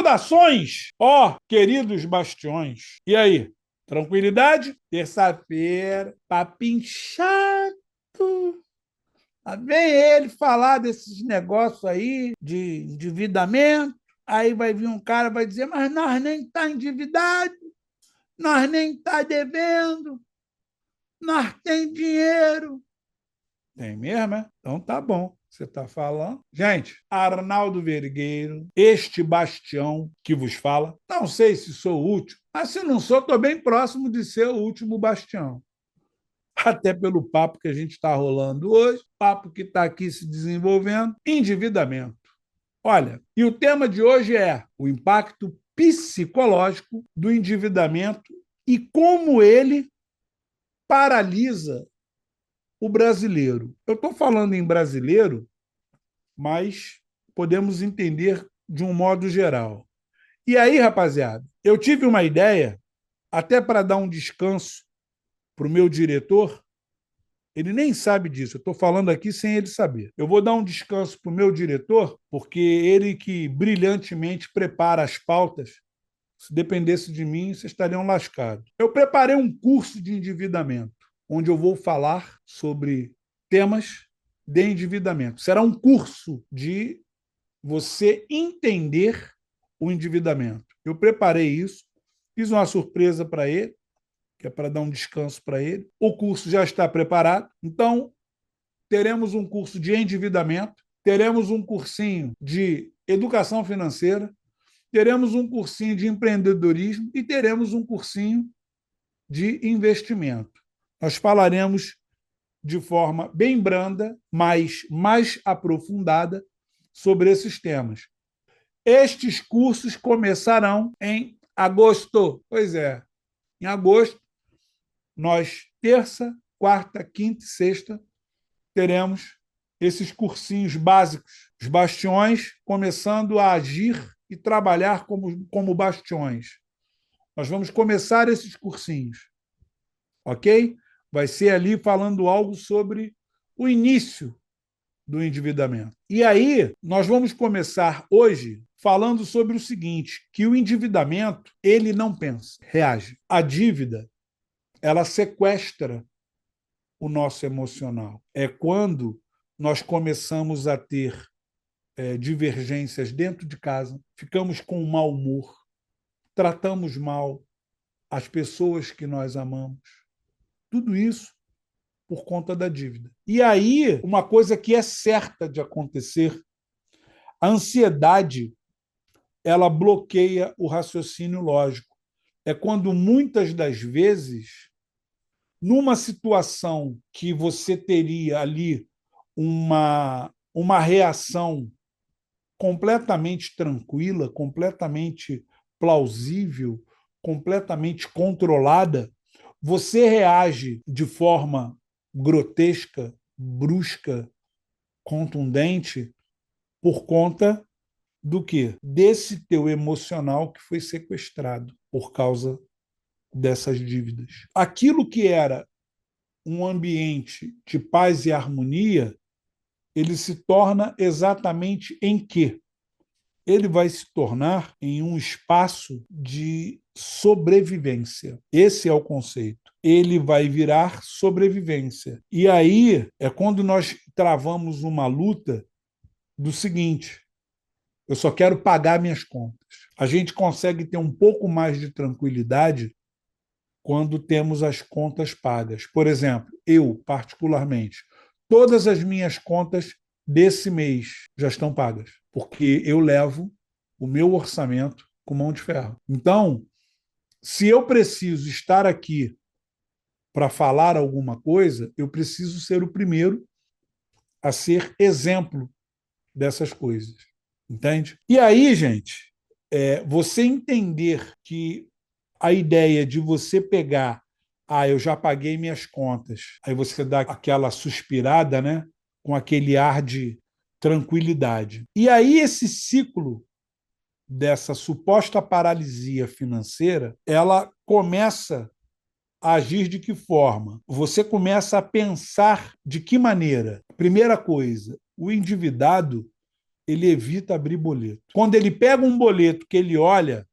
Saudações, ó, queridos bastiões. E aí, tranquilidade? Terça-feira, papinho chato. Lá vem ele falar desses negócios aí de endividamento. Aí vai vir um cara e vai dizer, mas nós nem tá endividado, nós nem tá devendo, nós tem dinheiro. Tem mesmo, é? Então tá bom. Você está falando. Gente, Arnaldo Vergueiro, este bastião que vos fala. Não sei se sou útil, mas se não sou, estou bem próximo de ser o último bastião. Até pelo papo que a gente está rolando hoje, papo que está aqui se desenvolvendo, endividamento. Olha, e o tema de hoje é o impacto psicológico do endividamento e como ele paralisa o brasileiro. Eu estou falando em brasileiro, mas podemos entender de um modo geral. E aí, rapaziada, eu tive uma ideia, até para dar um descanso para o meu diretor, ele nem sabe disso, eu estou falando aqui sem ele saber. Eu vou dar um descanso para o meu diretor, porque ele que brilhantemente prepara as pautas. Se dependesse de mim, vocês estariam lascados. Eu preparei um curso de endividamento, onde eu vou falar sobre temas de endividamento. Será um curso de você entender o endividamento. Eu preparei isso, fiz uma surpresa para ele, que é para dar um descanso para ele. O curso já está preparado, então teremos um curso de endividamento, teremos um cursinho de educação financeira, teremos um cursinho de empreendedorismo e teremos um cursinho de investimento. Nós falaremos de forma bem branda, mas mais aprofundada sobre esses temas. Estes cursos começarão em agosto. Pois é, em agosto, nós, terça, quarta, quinta e sexta, teremos esses cursinhos básicos, os bastiões começando a agir e trabalhar como bastiões. Nós vamos começar esses cursinhos, ok? Vai ser ali falando algo sobre o início do endividamento. E aí, nós vamos começar hoje falando sobre o seguinte, que o endividamento, ele não pensa, reage. A dívida, ela sequestra o nosso emocional. É quando nós começamos a ter divergências dentro de casa, ficamos com um mau humor, tratamos mal as pessoas que nós amamos. Tudo isso por conta da dívida. E aí, uma coisa que é certa de acontecer, a ansiedade, ela bloqueia o raciocínio lógico. É quando muitas das vezes, numa situação que você teria ali uma reação completamente tranquila, completamente plausível, completamente controlada, você reage de forma grotesca, brusca, contundente, por conta do quê? Desse teu emocional que foi sequestrado por causa dessas dívidas. Aquilo que era um ambiente de paz e harmonia, ele se torna exatamente em quê? Ele vai se tornar em um espaço de sobrevivência. Esse é o conceito. Ele vai virar sobrevivência. E aí é quando nós travamos uma luta do seguinte: eu só quero pagar minhas contas. A gente consegue ter um pouco mais de tranquilidade quando temos as contas pagas. Por exemplo, eu, particularmente, todas as minhas contas desse mês já estão pagas, porque eu levo o meu orçamento com mão de ferro. Então, se eu preciso estar aqui para falar alguma coisa, eu preciso ser o primeiro a ser exemplo dessas coisas. Entende? E aí, gente, você entender que a ideia de você pegar, eu já paguei minhas contas, aí você dá aquela suspirada, né? Com aquele ar de tranquilidade. E aí esse ciclo dessa suposta paralisia financeira, ela começa a agir de que forma? Você começa a pensar de que maneira? Primeira coisa, o endividado, ele evita abrir boleto. Quando ele pega um boleto que ele olha,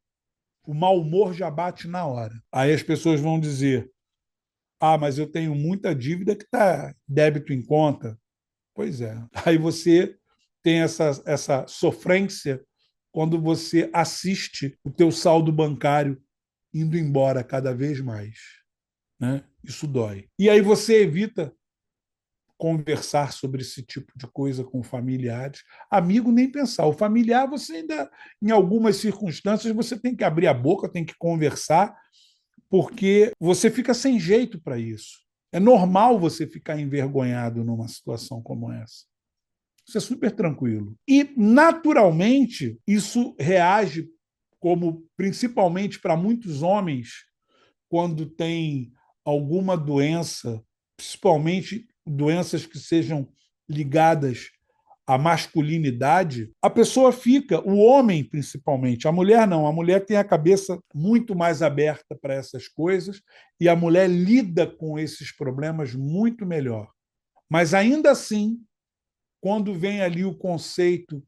o mau humor já bate na hora. Aí as pessoas vão dizer: ah, mas eu tenho muita dívida que está débito em conta. Pois é. Aí você tem essa sofrência quando você assiste o teu saldo bancário indo embora cada vez mais. Né? Isso dói. E aí você evita conversar sobre esse tipo de coisa com familiares. Amigo, nem pensar. O familiar, você ainda, em algumas circunstâncias, você tem que abrir a boca, tem que conversar, porque você fica sem jeito para isso. É normal você ficar envergonhado numa situação como essa. Isso é super tranquilo. E, naturalmente, isso reage como, principalmente para muitos homens, quando tem alguma doença, principalmente doenças que sejam ligadas à masculinidade, a pessoa fica, o homem principalmente, a mulher não, a mulher tem a cabeça muito mais aberta para essas coisas e a mulher lida com esses problemas muito melhor. Mas ainda assim, quando vem ali o conceito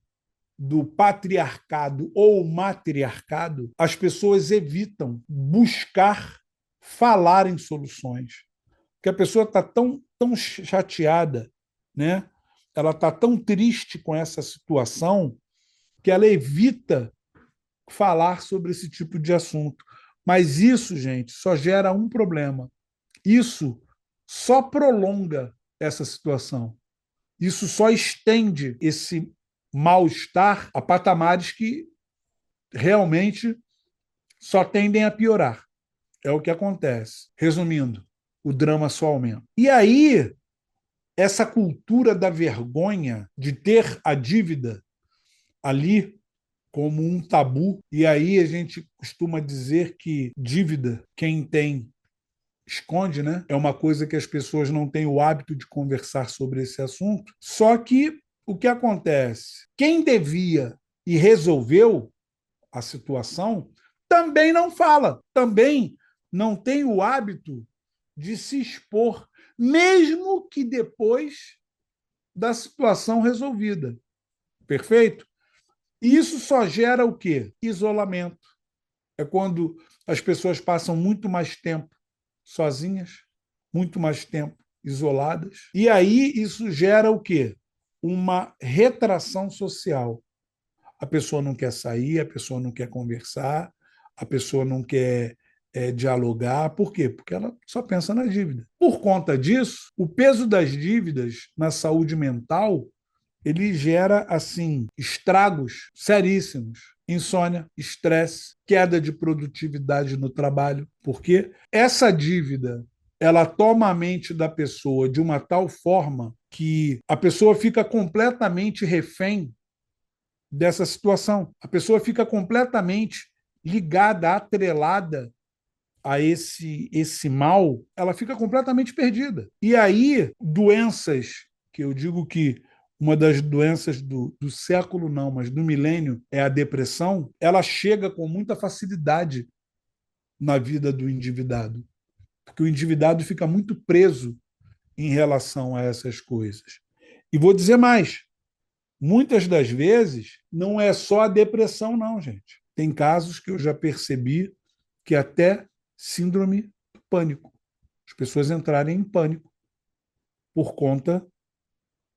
do patriarcado ou matriarcado, as pessoas evitam buscar falar em soluções. Porque a pessoa está tão chateada, né? Ela está tão triste com essa situação que ela evita falar sobre esse tipo de assunto. Mas isso, gente, só gera um problema. Isso só prolonga essa situação. Isso só estende esse mal-estar a patamares que realmente só tendem a piorar. É o que acontece. Resumindo, o drama só aumenta. E aí, essa cultura da vergonha de ter a dívida ali como um tabu, e aí a gente costuma dizer que dívida, quem tem, esconde, né? É uma coisa que as pessoas não têm o hábito de conversar sobre esse assunto. Só que o que acontece? Quem devia e resolveu a situação também não fala, também não tem o hábito de se expor, mesmo que depois da situação resolvida. Perfeito? E isso só gera o quê? Isolamento. É quando as pessoas passam muito mais tempo sozinhas, muito mais tempo isoladas. E aí isso gera o quê? Uma retração social. A pessoa não quer sair, a pessoa não quer conversar, a pessoa não quer dialogar. Por quê? Porque ela só pensa na dívida. Por conta disso, o peso das dívidas na saúde mental ele gera assim estragos seríssimos. Insônia, estresse, queda de produtividade no trabalho, porque essa dívida ela toma a mente da pessoa de uma tal forma que a pessoa fica completamente refém dessa situação. A pessoa fica completamente ligada, atrelada a esse mal, ela fica completamente perdida. E aí, doenças, que eu digo que uma das doenças do século, não, mas do milênio, é a depressão, ela chega com muita facilidade na vida do endividado. Porque o endividado fica muito preso em relação a essas coisas. E vou dizer mais: muitas das vezes não é só a depressão, não, gente. Tem casos que eu já percebi que até síndrome do pânico. As pessoas entrarem em pânico por conta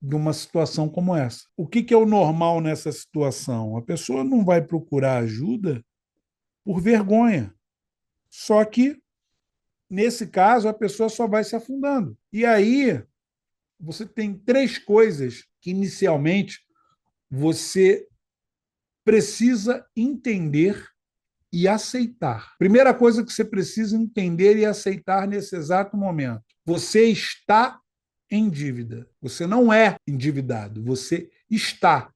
de uma situação como essa. O que é o normal nessa situação? A pessoa não vai procurar ajuda por vergonha. Só que, nesse caso, a pessoa só vai se afundando. E aí, você tem três coisas que, inicialmente, você precisa entender e aceitar. Primeira coisa que você precisa entender e aceitar nesse exato momento: você está em dívida. Você não é endividado, você está.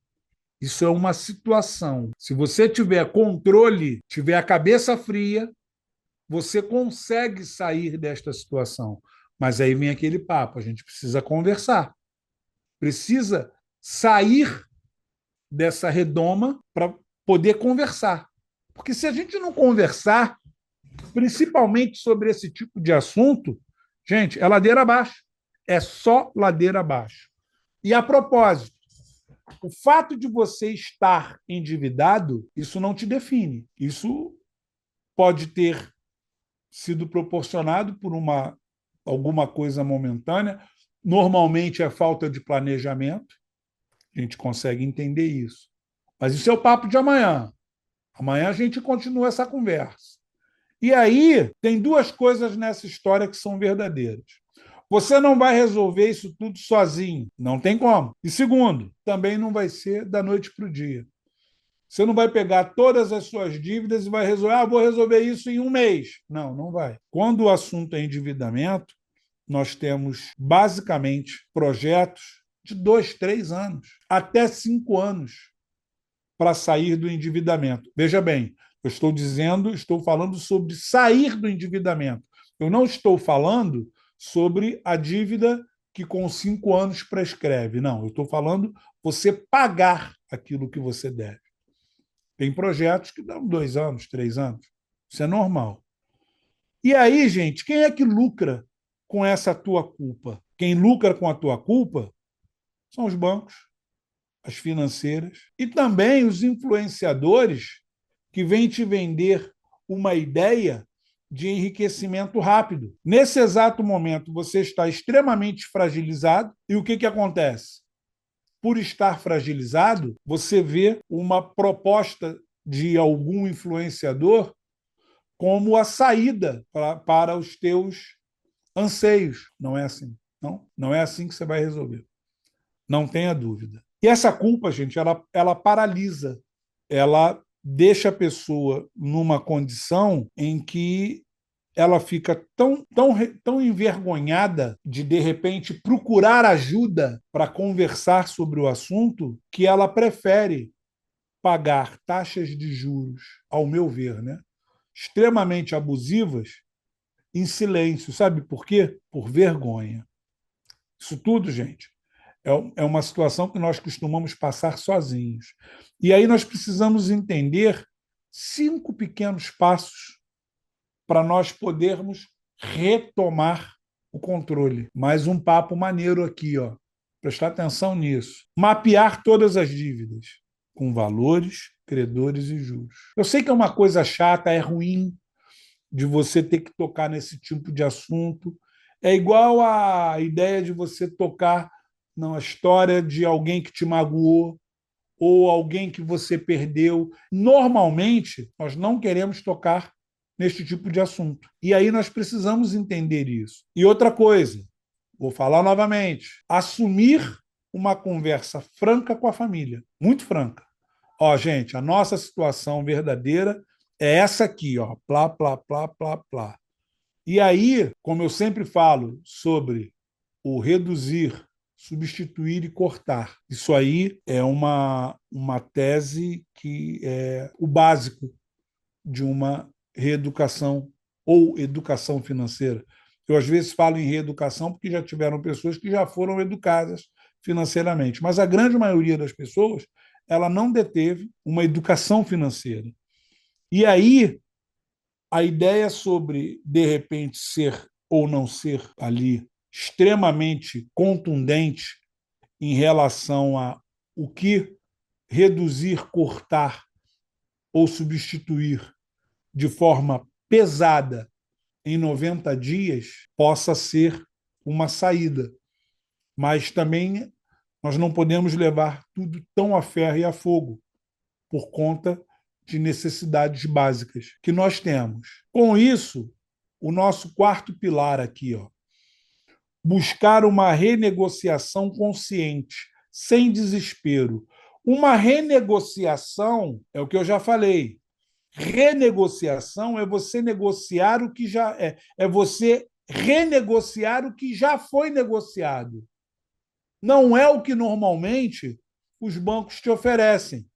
Isso é uma situação. Se você tiver controle, tiver a cabeça fria, você consegue sair desta situação. Mas aí vem aquele papo, a gente precisa conversar. Precisa sair dessa redoma para poder conversar. Porque se a gente não conversar, principalmente sobre esse tipo de assunto, gente, é ladeira abaixo. É só ladeira abaixo. E a propósito, O fato de você estar endividado, isso não te define. Isso pode ter sido proporcionado por alguma coisa momentânea. Normalmente é falta de planejamento. A gente consegue entender isso. Mas isso é o papo de amanhã. Amanhã a gente continua essa conversa. E aí, tem duas coisas nessa história que são verdadeiras. Você não vai resolver isso tudo sozinho, não tem como. E segundo, também não vai ser da noite para o dia. Você não vai pegar todas as suas dívidas e vai resolver, vou resolver isso em um mês. Não, não vai. Quando o assunto é endividamento, nós temos basicamente projetos de 2, 3 anos, até 5 anos para sair do endividamento. Veja bem, estou falando sobre sair do endividamento. Eu não estou falando sobre a dívida que com 5 anos prescreve. Não, eu estou falando você pagar aquilo que você deve. Tem projetos que dão 2 anos, 3 anos. Isso é normal. E aí, gente, quem é que lucra com essa tua culpa? Quem lucra com a tua culpa são os bancos, as financeiras e também os influenciadores que vêm te vender uma ideia de enriquecimento rápido. Nesse exato momento, você está extremamente fragilizado e o que acontece? Por estar fragilizado, você vê uma proposta de algum influenciador como a saída para os teus anseios. Não é assim. Não é assim que você vai resolver. Não tenha dúvida. E essa culpa, gente, ela paralisa. Ela deixa a pessoa numa condição em que ela fica tão envergonhada de repente, procurar ajuda para conversar sobre o assunto, que ela prefere pagar taxas de juros, ao meu ver, né, extremamente abusivas, em silêncio. Sabe por quê? Por vergonha. Isso tudo, gente, é uma situação que nós costumamos passar sozinhos. E aí nós precisamos entender 5 pequenos passos para nós podermos retomar o controle. Mais um papo maneiro aqui, ó. Prestar atenção nisso. Mapear todas as dívidas com valores, credores e juros. Eu sei que é uma coisa chata, é ruim de você ter que tocar nesse tipo de assunto. É igual a ideia de você tocar na história de alguém que te magoou ou alguém que você perdeu. Normalmente, nós não queremos tocar neste tipo de assunto. E aí nós precisamos entender isso. E outra coisa, vou falar novamente, assumir uma conversa franca com a família, muito franca. Ó, gente, a nossa situação verdadeira é essa aqui, ó, plá, plá, plá, plá, plá. E aí, como eu sempre falo sobre o reduzir, substituir e cortar. Isso aí é uma tese que é o básico de uma reeducação ou educação financeira. Eu, às vezes, falo em reeducação porque já tiveram pessoas que já foram educadas financeiramente, mas a grande maioria das pessoas ela não deteve uma educação financeira. E aí, a ideia sobre, de repente, ser ou não ser ali extremamente contundente em relação a o que reduzir, cortar ou substituir de forma pesada em 90 dias possa ser uma saída. Mas também nós não podemos levar tudo tão a ferro e a fogo por conta de necessidades básicas que nós temos. Com isso, o nosso quarto pilar aqui, ó, buscar uma renegociação consciente, sem desespero. Uma renegociação é o que eu já falei. Renegociação é você negociar o que já é você renegociar o que já foi negociado. Não é o que normalmente os bancos te oferecem,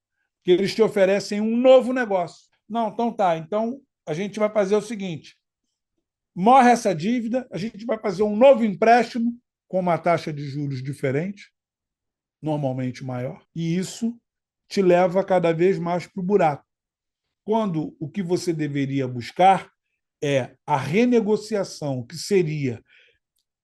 que eles te oferecem um novo negócio. Não, então tá. Então a gente vai fazer o seguinte: morre essa dívida, a gente vai fazer um novo empréstimo com uma taxa de juros diferente, normalmente maior, e isso te leva cada vez mais para o buraco. Quando o que você deveria buscar é a renegociação, que seria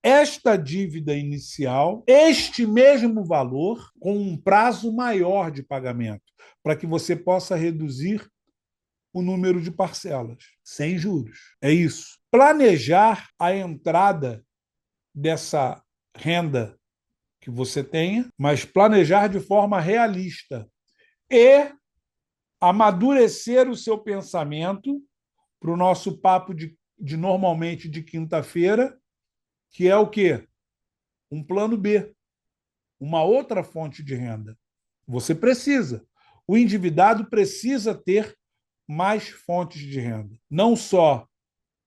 esta dívida inicial, este mesmo valor, com um prazo maior de pagamento, para que você possa reduzir o número de parcelas, sem juros. É isso. Planejar a entrada dessa renda que você tenha, mas planejar de forma realista e amadurecer o seu pensamento para o nosso papo de normalmente de quinta-feira, que é o quê? Um plano B, uma outra fonte de renda. Você precisa. O endividado precisa ter mais fontes de renda, não só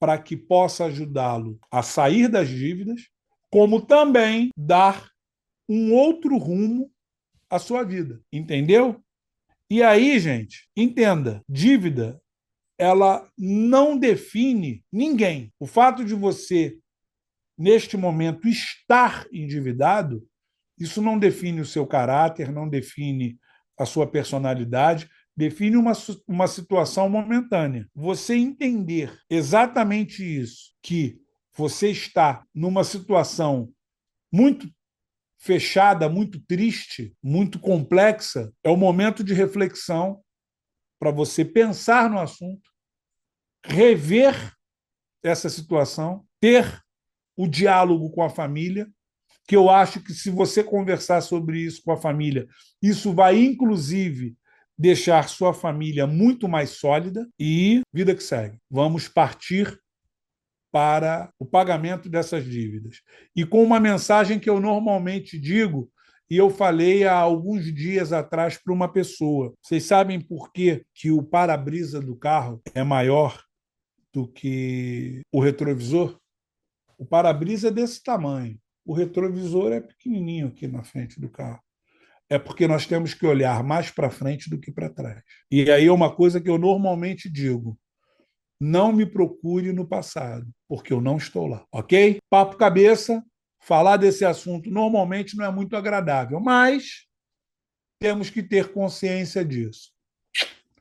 para que possa ajudá-lo a sair das dívidas, como também dar um outro rumo à sua vida. Entendeu? E aí, gente, entenda, dívida ela não define ninguém. O fato de você, neste momento, estar endividado, isso não define o seu caráter, não define a sua personalidade, define uma situação momentânea. Você entender exatamente isso, que você está numa situação muito fechada, muito triste, muito complexa, é o momento de reflexão para você pensar no assunto, rever essa situação, ter o diálogo com a família, que eu acho que se você conversar sobre isso com a família, isso vai, inclusive, deixar sua família muito mais sólida e vida que segue. Vamos partir para o pagamento dessas dívidas. E com uma mensagem que eu normalmente digo, e eu falei há alguns dias atrás para uma pessoa. Vocês sabem por que o para-brisa do carro é maior do que o retrovisor? O para-brisa é desse tamanho. O retrovisor é pequenininho aqui na frente do carro. É porque nós temos que olhar mais para frente do que para trás. E aí é uma coisa que eu normalmente digo: não me procure no passado, porque eu não estou lá, ok? Papo cabeça, falar desse assunto normalmente não é muito agradável, mas temos que ter consciência disso.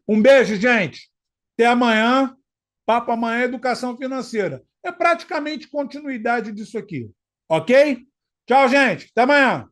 Um beijo, gente. Até amanhã. Papo amanhã é educação financeira. É praticamente continuidade disso aqui. Ok? Tchau, gente. Até amanhã.